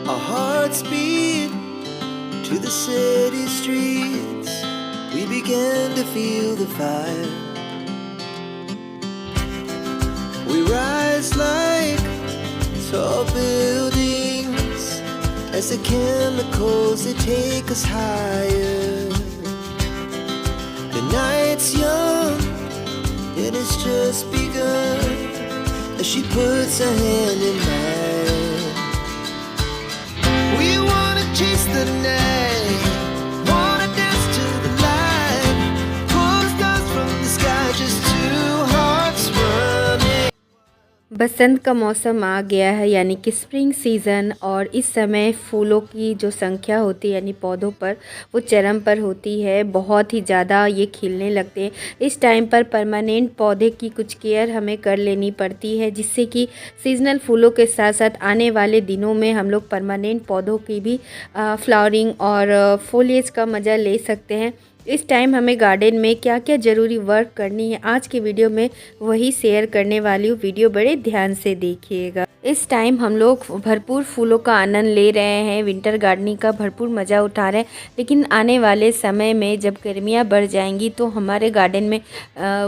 Our hearts beat to the city streets. We began to feel the fire. We rise like tall buildings as the chemicals they take us higher. The night's young and it's just begun as she puts her hand in mine. We wanna chase the night, wanna dance to the light, pull the stars from the sky, just two hearts running. बसंत का मौसम आ गया है, यानी कि spring season. और इस समय फूलों की जो संख्या होती है यानी पौधों पर, वो चरम पर होती है। बहुत ही ज़्यादा ये खिलने लगते हैं। इस टाइम पर परमानेंट पौधे की कुछ केयर हमें कर लेनी पड़ती है, जिससे कि सीजनल फूलों के साथ साथ आने वाले दिनों में हम लोग परमानेंट पौधों की भी फ्लावरिंग और फोलिएज का मज़ा ले सकते हैं। इस टाइम हमें गार्डन में क्या क्या ज़रूरी वर्क करनी है, आज की वीडियो में वही शेयर करने वाली हूँ। वीडियो बड़े ध्यान से देखिएगा। इस टाइम हम लोग भरपूर फूलों का आनंद ले रहे हैं, विंटर गार्डनिंग का भरपूर मज़ा उठा रहे हैं। लेकिन आने वाले समय में जब गर्मियाँ बढ़ जाएंगी तो हमारे गार्डन में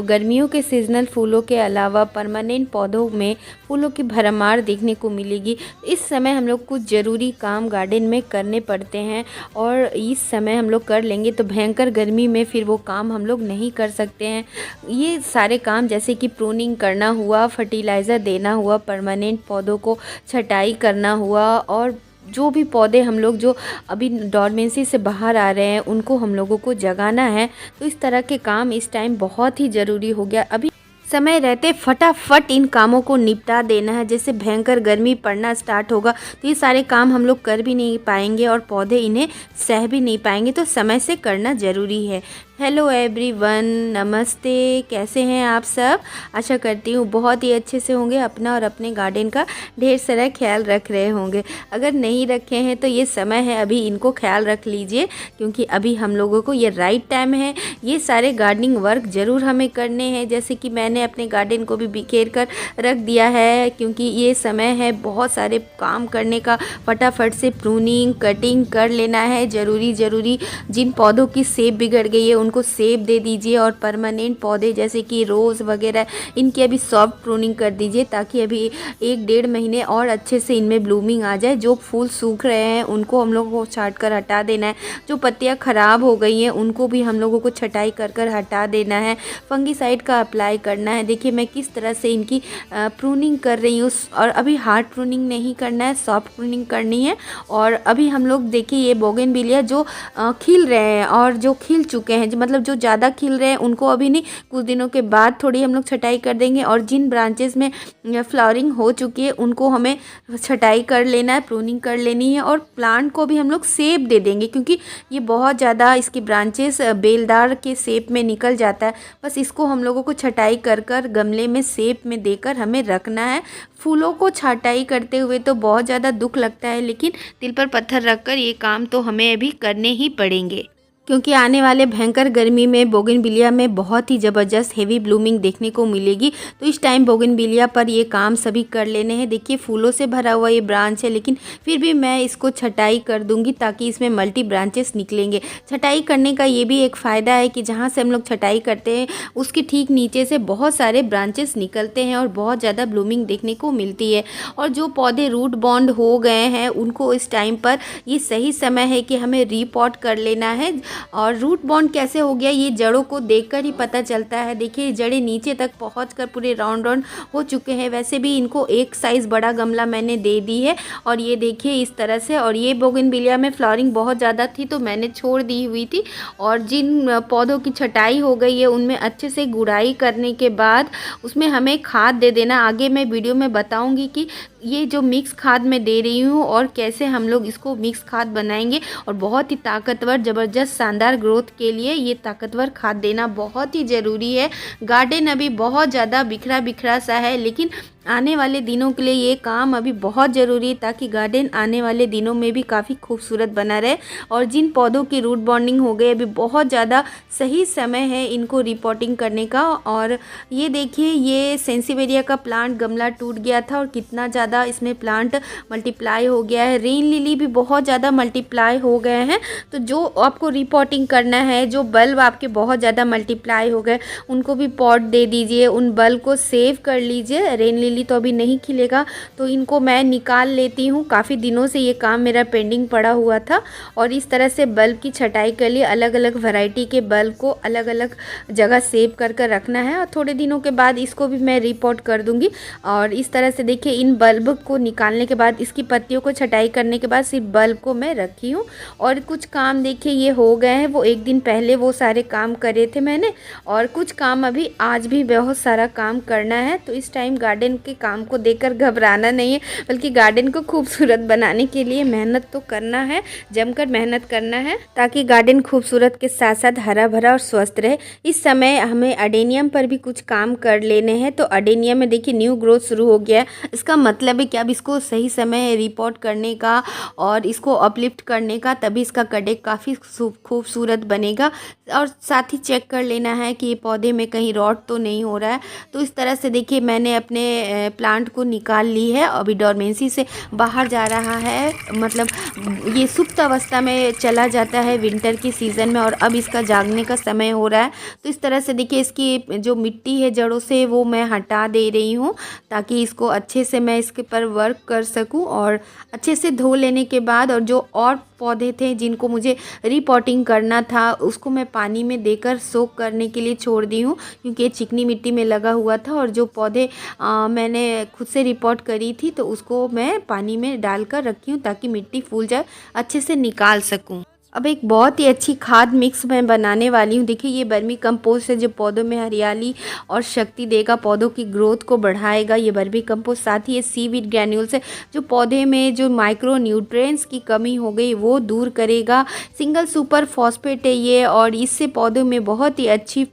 गर्मियों के सीजनल फूलों के अलावा परमानेंट पौधों में फूलों की भरमार देखने को मिलेगी। इस समय हम लोग कुछ ज़रूरी काम गार्डन में करने पड़ते हैं, और इस समय हम लोग कर लेंगे तो भयंकर गर्मी में फिर वो काम हम लोग नहीं कर सकते हैं। ये सारे काम जैसे कि प्रूनिंग करना हुआ, फर्टिलाइज़र देना हुआ, परमानेंट पौधों को छटाई करना हुआ, और जो भी पौधे हम लोग जो अभी डॉर्मेंसी से बाहर आ रहे हैं उनको हम लोगों को जगाना है। तो इस तरह के काम इस टाइम बहुत ही ज़रूरी हो गया। अभी समय रहते फटाफट इन कामों को निपटा देना है। जैसे भयंकर गर्मी पड़ना स्टार्ट होगा तो ये सारे काम हम लोग कर भी नहीं पाएंगे और पौधे इन्हें सह भी नहीं पाएंगे, तो समय से करना ज़रूरी है। हेलो एवरीवन, नमस्ते, कैसे हैं आप सब? आशा करती हूँ बहुत ही अच्छे से होंगे, अपना और अपने गार्डन का ढेर सारा ख्याल रख रहे होंगे। अगर नहीं रखे हैं तो ये समय है, अभी इनको ख्याल रख लीजिए, क्योंकि अभी हम लोगों को ये राइट टाइम है। ये सारे गार्डनिंग वर्क ज़रूर हमें करने हैं। जैसे कि मैंने अपने गार्डन को भी बिखेर कर रख दिया है, क्योंकि ये समय है बहुत सारे काम करने का। फटाफट से प्रूनिंग कटिंग कर लेना है। ज़रूरी जिन पौधों की शेप बिगड़ गई है उनको शेप दे दीजिए, और परमानेंट पौधे जैसे कि रोज़ वगैरह इनकी अभी सॉफ्ट प्रूनिंग कर दीजिए, ताकि अभी 1-1.5 महीने और अच्छे से इनमें ब्लूमिंग आ जाए। जो फूल सूख रहे हैं उनको हम लोगों को छांट कर हटा देना है। जो पत्तियां ख़राब हो गई हैं उनको भी हम लोगों को छटाई कर हटा देना है। फंगीसाइड का अप्लाई करना है। देखिए मैं किस तरह से इनकी प्रूनिंग कर रही हूँ, और अभी हार्ड प्रूनिंग नहीं करना है, सॉफ्ट प्रूनिंग करनी है। और अभी हम लोग देखिए ये बोगनविलिया जो खिल रहे हैं और जो खिल चुके हैं, मतलब जो ज़्यादा खिल रहे हैं उनको अभी नहीं, कुछ दिनों के बाद थोड़ी हम लोग छटाई कर देंगे। और जिन ब्रांचेस में फ्लावरिंग हो चुकी है उनको हमें छटाई कर लेना है, प्रूनिंग कर लेनी है। और प्लांट को भी हम लोग शेप दे देंगे, क्योंकि ये बहुत ज़्यादा इसकी ब्रांचेस बेलदार के शेप में निकल जाता है। बस इसको हम लोगों को छटाई कर गमले में शेप में देकर हमें रखना है। फूलों को छटाई करते हुए तो बहुत ज़्यादा दुख लगता है, लेकिन दिल पर पत्थर रखकर ये काम तो हमें अभी करने ही पड़ेंगे, क्योंकि आने वाले भयंकर गर्मी में बोगनविलिया में बहुत ही ज़बरदस्त हेवी ब्लूमिंग देखने को मिलेगी। तो इस टाइम बोगनविलिया पर ये काम सभी कर लेने हैं। देखिए फूलों से भरा हुआ ये ब्रांच है, लेकिन फिर भी मैं इसको छटाई कर दूंगी ताकि इसमें मल्टी ब्रांचेस निकलेंगे। छटाई करने का ये भी एक फ़ायदा है कि जहाँ से हम लोग छटाई करते हैं उसके ठीक नीचे से बहुत सारे ब्रांचेस निकलते हैं और बहुत ज़्यादा ब्लूमिंग देखने को मिलती है। और जो पौधे रूट बॉन्ड हो गए हैं उनको इस टाइम पर ये सही समय है कि हमें रीपॉट कर लेना है। और रूट बॉन्ड कैसे हो गया ये जड़ों को देखकर ही पता चलता है। देखिए जड़ें नीचे तक पहुंचकर पूरे राउंड हो चुके हैं। वैसे भी इनको एक साइज़ बड़ा गमला मैंने दे दी है, और ये देखिए इस तरह से। और ये बोगनविलिया में फ्लावरिंग बहुत ज़्यादा थी तो मैंने छोड़ दी हुई थी। और जिन पौधों की छटाई हो गई है उनमें अच्छे से गुड़ाई करने के बाद उसमें हमें खाद दे देना। आगे मैं वीडियो में बताऊँगी कि ये जो मिक्स खाद मैं दे रही हूँ और कैसे हम लोग इसको मिक्स खाद बनाएंगे। और बहुत ही ताकतवर ज़बरदस्त शानदार ग्रोथ के लिए ये ताकतवर खाद देना बहुत ही ज़रूरी है। गार्डन अभी बहुत ज़्यादा बिखरा सा है, लेकिन आने वाले दिनों के लिए ये काम अभी बहुत ज़रूरी है, ताकि गार्डन आने वाले दिनों में भी काफ़ी खूबसूरत बना रहे। और जिन पौधों की रूट बॉन्डिंग हो गई अभी बहुत ज़्यादा सही समय है इनको रिपोर्टिंग करने का। और ये देखिए ये सेंसिवेरिया का प्लांट गमला टूट गया था और कितना ज़्यादा ज़्यादा इसमें प्लांट मल्टीप्लाई हो गया है। रेन लिली भी बहुत ज़्यादा मल्टीप्लाई हो गए हैं। तो जो आपको रिपोर्टिंग करना है, जो बल्ब आपके बहुत ज़्यादा मल्टीप्लाई हो गए उनको भी पॉट दे दीजिए, उन बल्ब को सेव कर लीजिए। रेन लिली तो अभी नहीं खिलेगा तो इनको मैं निकाल लेती हूँ। काफ़ी दिनों से ये काम मेरा पेंडिंग पड़ा हुआ था और इस तरह से बल्ब की छटाई कर लिए। अलग अलग वैरायटी के बल्ब को अलग अलग जगह सेव कर कर रखना है और थोड़े दिनों के बाद इसको भी मैं रिपोर्ट कर दूंगी। और इस तरह से देखिए इन बल्ब को निकालने के बाद, इसकी पत्तियों को छटाई करने के बाद सिर्फ बल्ब को मैं रखी हूँ। और कुछ काम देखिए ये हो गए हैं, वो एक दिन पहले वो सारे काम करे थे मैंने, और कुछ काम अभी आज भी बहुत सारा काम करना है। तो इस टाइम गार्डन के काम को देखकर घबराना नहीं है, बल्कि गार्डन को खूबसूरत बनाने के लिए मेहनत तो करना है, जमकर मेहनत करना है, ताकि गार्डन खूबसूरत के साथ साथ हरा भरा और स्वस्थ रहे। इस समय हमें अडेनियम पर भी कुछ काम कर लेने हैं। तो अडेनियम में देखिए न्यू ग्रोथ शुरू हो गया है। इसका मतलब है कि अब इसको सही समय रिपोर्ट करने का और इसको अपलिफ्ट करने का, तभी इसका कडेक काफ़ी खूबसूरत बनेगा। और साथ ही चेक कर लेना है कि ये पौधे में कहीं रॉट तो नहीं हो रहा है। तो इस तरह से देखिए मैंने अपने प्लांट को निकाल ली है, अभी डोरमेंसी से बाहर जा रहा है, मतलब ये सुप्त अवस्था में चला जाता है विंटर की सीज़न में, और अब इसका जागने का समय हो रहा है। तो इस तरह से देखिए इसकी जो मिट्टी है जड़ों से वो मैं हटा दे रही हूँ, ताकि इसको अच्छे से मैं इसके पर वर्क कर सकूँ। और अच्छे से धो लेने के बाद, और जो और पौधे थे जिनको मुझे रिपोर्टिंग करना था उसको मैं पानी में देकर सोक करने के लिए छोड़ दी हूँ, क्योंकि ये चिकनी मिट्टी में लगा हुआ था। और जो पौधे मैंने खुद से रिपोर्ट करी थी तो उसको मैं पानी में डालकर रखी हूँ, ताकि मिट्टी फूल जाए, अच्छे से निकाल सकूँ। अब एक बहुत ही अच्छी खाद मिक्स मैं बनाने वाली हूँ। देखिए ये वर्मी कंपोस्ट है जो पौधों में हरियाली और शक्ति देगा, पौधों की ग्रोथ को बढ़ाएगा ये वर्मी कंपोस्ट। साथ ही ये सीवीड ग्रैन्यूल्स है जो पौधे में जो माइक्रो न्यूट्रिएंट्स की कमी हो गई वो दूर करेगा। सिंगल सुपर फॉस्फेट है ये, और इससे पौधों में बहुत ही अच्छी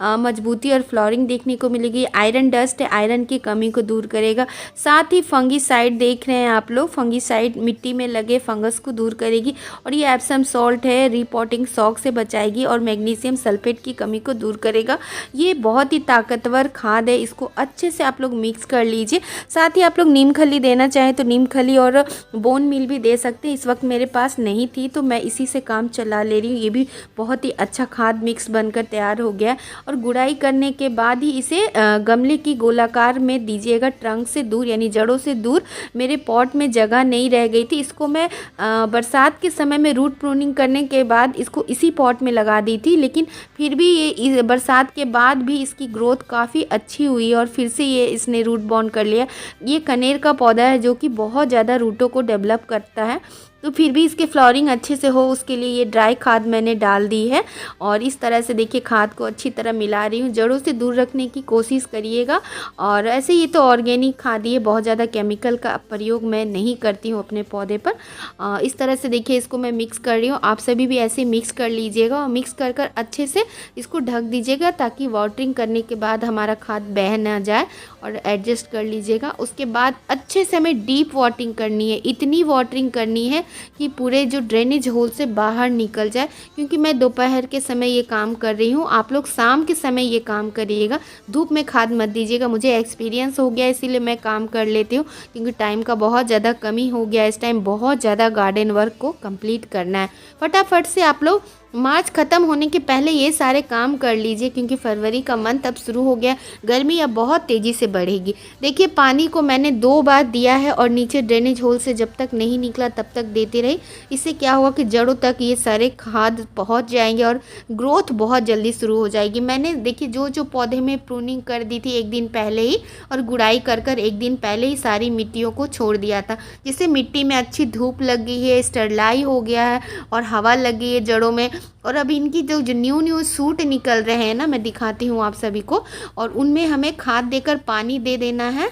मजबूती और फ्लोरिंग देखने को मिलेगी। आयरन डस्ट है, आयरन की कमी को दूर करेगा। साथ ही फंगीसाइड देख रहे हैं आप लोग, फंगीसाइड मिट्टी में लगे फंगस को दूर करेगी। और ये एप्सम सॉल्ट है, रिपोर्टिंग शॉक से बचाएगी और मैग्नीशियम सल्फेट की कमी को दूर करेगा। ये बहुत ही ताकतवर खाद है, इसको अच्छे से आप लोग मिक्स कर लीजिए। साथ ही आप लोग नीम खली देना चाहें तो नीम खली और बोन मील भी दे सकते हैं। इस वक्त मेरे पास नहीं थी तो मैं इसी से काम चला ले रही हूँ। ये भी बहुत ही अच्छा खाद मिक्स बनकर तैयार हो गया। और गुड़ाई करने के बाद ही इसे गमले की गोलाकार में दीजिएगा, ट्रंक से दूर यानी जड़ों से दूर। मेरे पॉट में जगह नहीं रह गई थी, इसको मैं बरसात के समय में रूट प्रूनिंग करने के बाद इसको इसी पॉट में लगा दी थी, लेकिन फिर भी ये बरसात के बाद भी इसकी ग्रोथ काफ़ी अच्छी हुई और फिर से ये इसने रूट बॉन्ड कर लिया। ये कनेर का पौधा है जो कि बहुत ज़्यादा रूटों को डेवलप करता है, तो फिर भी इसके फ्लोरिंग अच्छे से हो उसके लिए ये ड्राई खाद मैंने डाल दी है। और इस तरह से देखिए खाद को अच्छी तरह मिला रही हूँ, जड़ों से दूर रखने की कोशिश करिएगा। और ऐसे ये तो ऑर्गेनिक खाद ही है, बहुत ज़्यादा केमिकल का प्रयोग मैं नहीं करती हूँ अपने पौधे पर। इस तरह से देखिए इसको मैं मिक्स कर रही हूँ, आप सभी भी ऐसे मिक्स कर लीजिएगा और मिक्स कर कर अच्छे से इसको ढक दीजिएगा, ताकि वाटरिंग करने के बाद हमारा खाद बह ना जाए। और एडजस्ट कर लीजिएगा। उसके बाद अच्छे से हमें डीप वाटरिंग करनी है, इतनी वाटरिंग करनी है कि पूरे जो ड्रेनेज होल से बाहर निकल जाए। क्योंकि मैं दोपहर के समय ये काम कर रही हूँ, आप लोग शाम के समय ये काम करिएगा, धूप में खाद मत दीजिएगा। मुझे एक्सपीरियंस हो गया इसीलिए मैं काम कर लेती हूँ, क्योंकि टाइम का बहुत ज़्यादा कमी हो गया। इस टाइम बहुत ज़्यादा गार्डन वर्क को कंप्लीट करना है। फटाफट से आप लोग मार्च ख़त्म होने के पहले ये सारे काम कर लीजिए, क्योंकि फरवरी का मंथ अब शुरू हो गया, गर्मी अब बहुत तेज़ी से बढ़ेगी। देखिए पानी को मैंने 2 बार दिया है और नीचे ड्रेनेज होल से जब तक नहीं निकला तब तक देते रही। इससे क्या हुआ कि जड़ों तक ये सारे खाद पहुंच जाएंगे और ग्रोथ बहुत जल्दी शुरू हो जाएगी। मैंने देखिए जो पौधे में प्रूनिंग कर दी थी एक दिन पहले ही, और गुड़ाई कर एक दिन पहले ही सारी मिट्टियों को छोड़ दिया था, जिससे मिट्टी में अच्छी धूप लग गई है, स्टरलाई हो गया है और हवा लग गई है जड़ों में। और अब इनकी जो न्यू सूट निकल रहे हैं ना, मैं दिखाती हूँ आप सभी को, और उनमें हमें खाद देकर पानी दे देना है।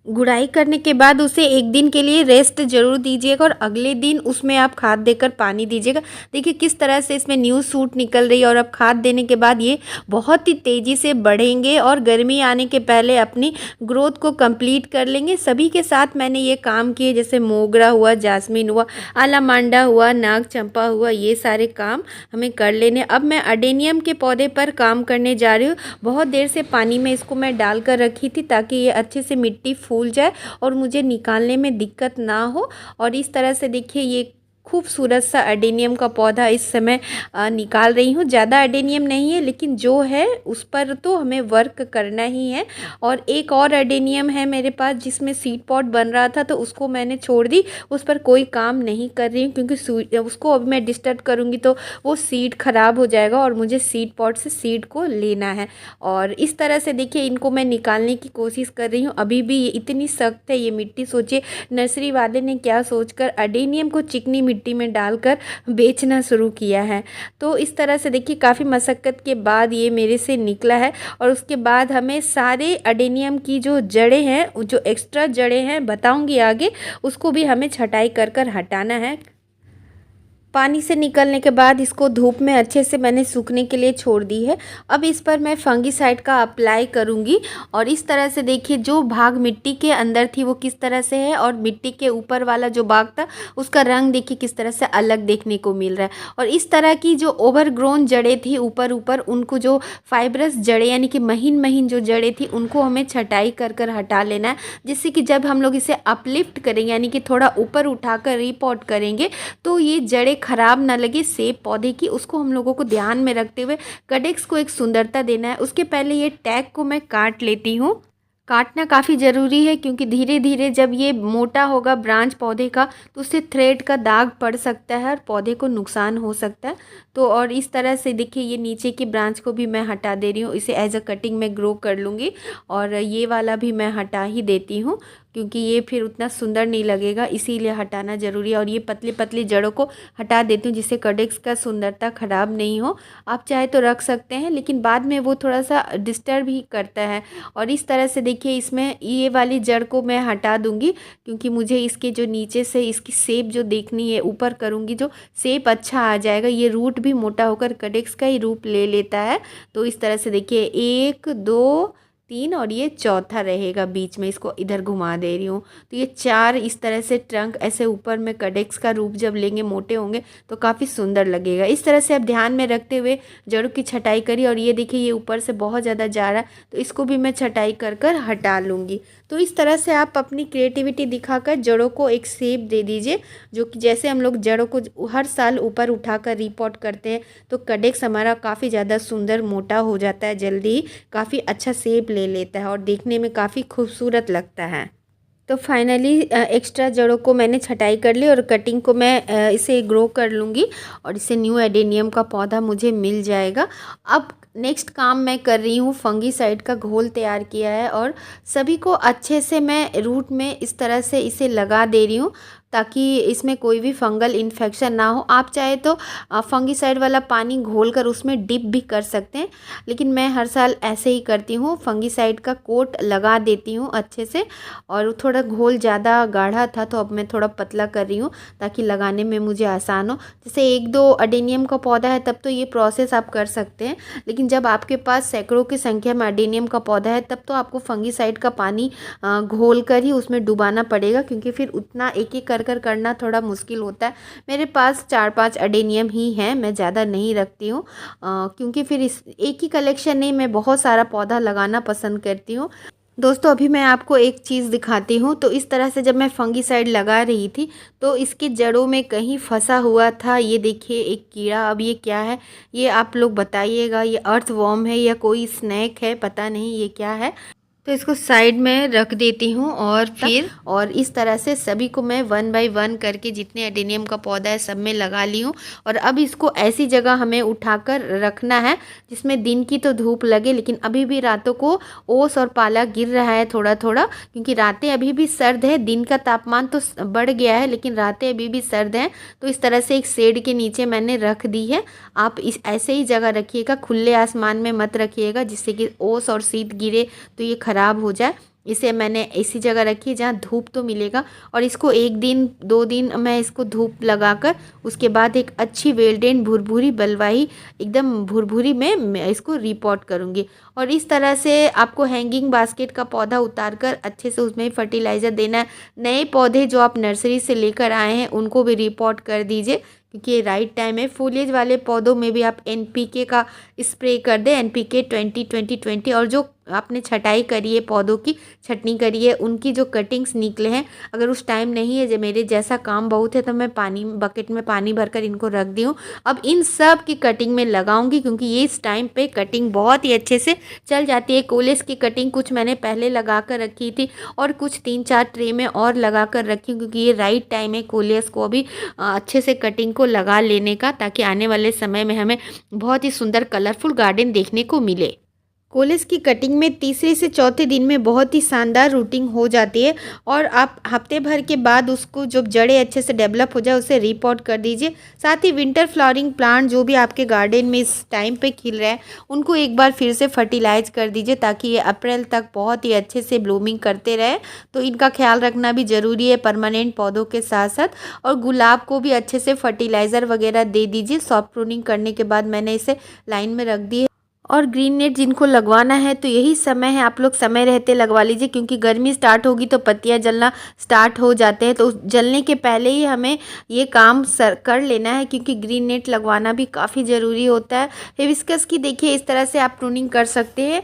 गुड़ाई करने के बाद उसे एक दिन के लिए रेस्ट ज़रूर दीजिएगा और अगले दिन उसमें आप खाद देकर पानी दीजिएगा। देखिए किस तरह से इसमें न्यू सूट निकल रही है, और अब खाद देने के बाद ये बहुत ही तेज़ी से बढ़ेंगे और गर्मी आने के पहले अपनी ग्रोथ को कंप्लीट कर लेंगे। सभी के साथ मैंने ये काम किए, जैसे मोगरा हुआ, जासमीन हुआ, आलामांडा हुआ, नाग चंपा हुआ, ये सारे काम हमें कर लेने। अब मैं अडेनियम के पौधे पर काम करने जा रही हूँ। बहुत देर से पानी में इसको मैं डाल कर रखी थी ताकि ये अच्छे से मिट्टी फूल जाए और मुझे निकालने में दिक्कत ना हो। और इस तरह से देखिए ये खूबसूरत सा एडेनियम का पौधा इस समय निकाल रही हूँ। ज़्यादा एडेनियम नहीं है, लेकिन जो है उस पर तो हमें वर्क करना ही है। और एक और एडेनियम है मेरे पास जिसमें सीड पॉट बन रहा था, तो उसको मैंने छोड़ दी, उस पर कोई काम नहीं कर रही हूँ, क्योंकि उसको अभी मैं डिस्टर्ब करूँगी तो वो सीड ख़राब हो जाएगा और मुझे सीड पॉट से सीड को लेना है। और इस तरह से देखिए इनको मैं निकालने की कोशिश कर रही हूँ। अभी भी ये इतनी सख्त है ये मिट्टी, सोचिए नर्सरी वाले ने क्या सोचकर एडेनियम को चिकनी मिट्टी में डालकर बेचना शुरू किया है। तो इस तरह से देखिए काफ़ी मशक्क़त के बाद ये मेरे से निकला है। और उसके बाद हमें सारे एडेनियम की जो जड़ें हैं, जो एक्स्ट्रा जड़ें हैं बताऊंगी आगे, उसको भी हमें छटाई कर कर हटाना है। पानी से निकलने के बाद इसको धूप में अच्छे से मैंने सूखने के लिए छोड़ दी है। अब इस पर मैं फंगीसाइड का अप्लाई करूँगी। और इस तरह से देखिए जो भाग मिट्टी के अंदर थी वो किस तरह से है, और मिट्टी के ऊपर वाला जो भाग था उसका रंग देखिए किस तरह से अलग देखने को मिल रहा है। और इस तरह की जो ओवरग्रोन जड़ें थी ऊपर ऊपर, उनको जो फाइब्रस जड़ें यानी कि महीन महीन जो जड़ें थी उनको हमें छटाई कर कर हटा लेना है, जिससे कि जब हम लोग इसे अपलिफ्ट करेंगे यानी कि थोड़ा ऊपर उठाकर रिपोर्ट करेंगे तो ये जड़ें खराब ना लगे सेब पौधे की, उसको हम लोगों को ध्यान में रखते हुए कडेक्स को एक सुंदरता देना है। उसके पहले ये टैग को मैं काट लेती हूँ। काटना काफ़ी ज़रूरी है क्योंकि धीरे धीरे जब ये मोटा होगा ब्रांच पौधे का तो उससे थ्रेड का दाग पड़ सकता है और पौधे को नुकसान हो सकता है। तो और इस तरह से देखिए ये नीचे की ब्रांच को भी मैं हटा दे रही हूँ, इसे एज अ कटिंग में ग्रो कर लूँगी। और ये वाला भी मैं हटा ही देती हूँ क्योंकि ये फिर उतना सुंदर नहीं लगेगा, इसीलिए हटाना ज़रूरी है। और ये पतली पतली जड़ों को हटा देती हूँ जिससे कडेक्स का सुंदरता ख़राब नहीं हो। आप चाहे तो रख सकते हैं, लेकिन बाद में वो थोड़ा सा डिस्टर्ब ही करता है। और इस तरह से देखिए इसमें ये वाली जड़ को मैं हटा दूंगी क्योंकि मुझे इसके जो नीचे से इसकी शेप जो देखनी है, ऊपर करूंगी जो शेप अच्छा आ जाएगा। ये रूट भी मोटा होकर कडेक्स का ही रूप ले लेता है। तो इस तरह से देखिए 1 2 3 और ये चौथा रहेगा बीच में, इसको इधर घुमा दे रही हूँ। तो ये 4 इस तरह से ट्रंक ऐसे ऊपर में कडेक्स का रूप जब लेंगे मोटे होंगे तो काफ़ी सुंदर लगेगा। इस तरह से आप ध्यान में रखते हुए जड़ों की छटाई करिए। और ये देखिए ये ऊपर से बहुत ज़्यादा जा रहा है तो इसको भी मैं छटाई कर कर हटा लूँगी। तो इस तरह से आप अपनी क्रिएटिविटी दिखाकर जड़ों को एक शेप दे दीजिए, जो कि जैसे हम लोग जड़ों को हर साल ऊपर उठाकर रिपोर्ट करते हैं तो कडेक्स हमारा काफ़ी ज़्यादा सुंदर मोटा हो जाता है, जल्दी ही काफ़ी अच्छा शेप ले लेता है और देखने में काफ़ी खूबसूरत लगता है। तो फाइनली एक्स्ट्रा जड़ों को मैंने छटाई कर ली और कटिंग को मैं इसे ग्रो कर लूँगी और इससे न्यू एडेनियम का पौधा मुझे मिल जाएगा। अब नेक्स्ट काम मैं कर रही हूँ, फंगीसाइड का घोल तैयार किया है और सभी को अच्छे से मैं रूट में इस तरह से इसे लगा दे रही हूँ ताकि इसमें कोई भी फंगल इन्फेक्शन ना हो। आप चाहे तो फंगीसाइड वाला पानी घोलकर उसमें डिप भी कर सकते हैं, लेकिन मैं हर साल ऐसे ही करती हूँ, फंगीसाइड का कोट लगा देती हूँ अच्छे से। और थोड़ा घोल ज़्यादा गाढ़ा था तो अब मैं थोड़ा पतला कर रही हूँ ताकि लगाने में मुझे आसान हो। जैसे 1-2 अडेनियम का पौधा है तब तो ये प्रोसेस आप कर सकते हैं, लेकिन जब आपके पास सैकड़ों की संख्या में अडेनियम का पौधा है तब तो आपको फंगीसाइड का पानी घोल कर ही उसमें डुबाना पड़ेगा, क्योंकि फिर उतना एक एक कर करना थोड़ा मुश्किल होता है। मेरे पास 4-5 अडेनियम ही हैं, मैं ज़्यादा नहीं रखती हूँ क्योंकि फिर इस एक ही कलेक्शन नहीं, मैं बहुत सारा पौधा लगाना पसंद करती हूँ। दोस्तों अभी मैं आपको एक चीज़ दिखाती हूँ। तो इस तरह से जब मैं फंगीसाइड लगा रही थी तो इसके जड़ों में कहीं फंसा हुआ था, ये देखिए एक कीड़ा। अब ये क्या है ये आप लोग बताइएगा, ये अर्थवॉर्म है या कोई स्नैक है, पता नहीं ये क्या है। तो इसको साइड में रख देती हूँ और इस तरह से सभी को मैं 1 बाय 1 करके जितने एडेनियम का पौधा है सब में लगा ली हूँ। और अब इसको ऐसी जगह हमें उठाकर रखना है जिसमें दिन की तो धूप लगे, लेकिन अभी भी रातों को ओस और पाला गिर रहा है थोड़ा थोड़ा, क्योंकि रातें अभी भी सर्द है। दिन का तापमान तो बढ़ गया है लेकिन रातें अभी भी सर्द हैं। तो इस तरह से एक शेड के नीचे मैंने रख दी है। आप इस ऐसे ही जगह रखिएगा, खुले आसमान में मत रखिएगा जिससे कि ओस और शीत गिरे तो ये ख़राब हो जाए। इसे मैंने ऐसी जगह रखी है जहाँ धूप तो मिलेगा। और इसको 1 दिन 2 दिन मैं इसको धूप लगाकर उसके बाद एक अच्छी वेल्डेन भुरभुरी बलवाई एकदम भुरभुरी में मैं इसको रिपोर्ट करूँगी। और इस तरह से आपको हैंगिंग बास्केट का पौधा उतार कर अच्छे से उसमें फर्टिलाइज़र देना है। नए पौधे जो आप नर्सरी से लेकर आए हैं उनको भी रिपोर्ट कर दीजिए क्योंकि ये राइट टाइम है। फोलिएज वाले पौधों में भी आप NPK का स्प्रे कर दें, NPK 20-20-20। और जो आपने छटाई करी है, पौधों की छटनी करी है, उनकी जो कटिंग्स निकले हैं, अगर उस टाइम नहीं है जो मेरे जैसा काम बहुत है तो मैं पानी बकेट में पानी भरकर इनको रख दी हूँ। अब इन सब की कटिंग में लगाऊंगी क्योंकि ये इस टाइम पे कटिंग बहुत ही अच्छे से चल जाती है। कोलेस की कटिंग कुछ मैंने पहले लगा कर रखी थी और कुछ 3-4 ट्रे में और लगा कर रखी हूँ क्योंकि ये राइट टाइम है कोलेस को अभी अच्छे से कटिंग को लगा लेने का, ताकि आने वाले समय में हमें बहुत ही सुंदर कलरफुल गार्डन देखने को मिले। कोलेस की कटिंग में तीसरे से चौथे दिन में बहुत ही शानदार रूटिंग हो जाती है और आप हफ्ते भर के बाद उसको जब जड़ें अच्छे से डेवलप हो जाए उसे रिपॉट कर दीजिए। साथ ही विंटर फ्लावरिंग प्लांट जो भी आपके गार्डन में इस टाइम पे खिल रहा है उनको एक बार फिर से फर्टिलाइज कर दीजिए ताकि ये अप्रैल तक बहुत ही अच्छे से ब्लूमिंग करते रहे। तो इनका ख्याल रखना भी ज़रूरी है परमानेंट पौधों के साथ साथ। और गुलाब को भी अच्छे से फर्टिलाइज़र वगैरह दे दीजिए। सॉफ्ट प्रूनिंग करने के बाद मैंने इसे लाइन में रख दी है। और ग्रीन नेट जिनको लगवाना है तो यही समय है, आप लोग समय रहते लगवा लीजिए क्योंकि गर्मी स्टार्ट होगी तो पत्तियां जलना स्टार्ट हो जाते हैं। तो जलने के पहले ही हमें ये काम कर लेना है क्योंकि ग्रीन नेट लगवाना भी काफ़ी ज़रूरी होता है। हिबिस्कस की देखिए इस तरह से आप प्रूनिंग कर सकते हैं।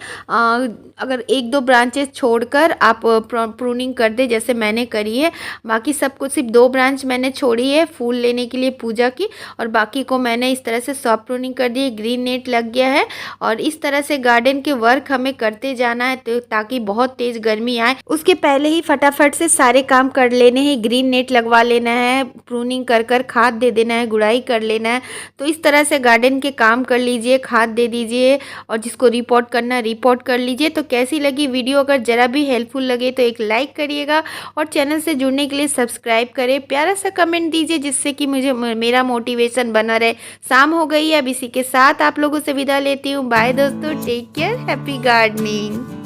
अगर 1-2 ब्रांचेस छोड़कर आप प्रूनिंग कर दे जैसे मैंने करी है। बाकी सबको सिर्फ 2 ब्रांच मैंने छोड़ी है फूल लेने के लिए पूजा की, और बाकी को मैंने इस तरह से सॉफ्ट प्रूनिंग कर दी है। ग्रीन नेट लग गया है और इस तरह से गार्डन के वर्क हमें करते जाना है तो ताकि बहुत तेज गर्मी आए उसके पहले ही फटाफट से सारे काम कर लेने हैं। ग्रीन नेट लगवा लेना है, प्रूनिंग कर कर खाद दे देना है, गुड़ाई कर लेना है। तो इस तरह से गार्डन के काम कर लीजिए, खाद दे दीजिए और जिसको रिपोर्ट करना रिपोर्ट कर लीजिए। तो कैसी लगी वीडियो? अगर ज़रा भी हेल्पफुल लगे तो एक लाइक करिएगा और चैनल से जुड़ने के लिए सब्सक्राइब करें। प्यारा सा कमेंट दीजिए जिससे कि मुझे मेरा मोटिवेशन बना रहे। शाम हो गई है, अब इसी के साथ आप लोगों से विदा लेती हूँ। बाय दोस्तों, टेक केयर, हैप्पी गार्डनिंग।